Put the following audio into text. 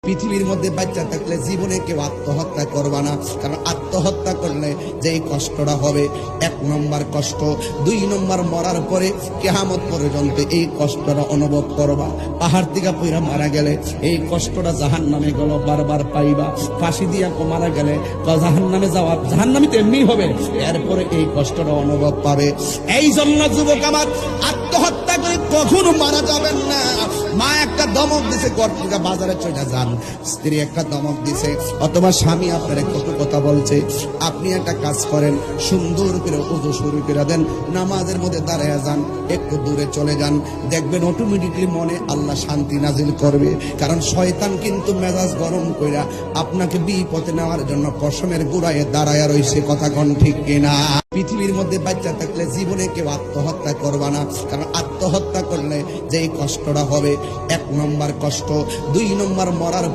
পৃথিবীর মধ্যে বাচ্চা থাকলে জীবনে কেউ আত্মহত্যা করবা না, কারণ আত্মহত্যা করলে যেই কষ্টটা হবে, 1 নম্বর কষ্ট, 2 নম্বর মরার পরে কিয়ামত পর্যন্ত এই কষ্টটা অনুভব করবা। পাহাড় থেকে পইরা মারা গেলে এই কষ্টটা জাহান্নামে গেল বারবার পাইবা, ফাঁসি দিয়া মারা গেলে জাহান্নামে যাওয়া, জাহান্নামে তো এমনি হবে, এরপরে এই কষ্টটা অনুভব পাবে। এই জন্য যুবক আমার, আত্মহত্যা করে কখনো মারা যাবেন না। মা একটা দমক দিছে, ঘর থেকে বাজারে চলে যান, স্ত্রী একটা দমক দিছে, অথবা স্বামী আপনার কত কথা বলছে, আপনি একটা কাজ করেন, সুন্দর করে ওযু শুরু করে দেন, নামাজের মধ্যে দাঁড়ায় যান, একটু দূরে চলে যান, দেখবেন অটোমেটিকলি মনে আল্লাহ শান্তি নাজিল করবে। কারণ শয়তান কিন্তু মেজাজ গরম কইরা আপনাকে বিপথে নেওয়ার জন্য পশমের গোড়ায় দাঁড়ায় রইছে। কথা কোন ঠিক কিনা? পৃথিবীর মধ্যে বাচ্চা থাকলে জীবনে কেউ আত্মহত্যা করবা না, কারণ আত্মহত্যা করলে যেই কষ্টটা হবে, 1 নম্বর কষ্ট, 2 নম্বর মরার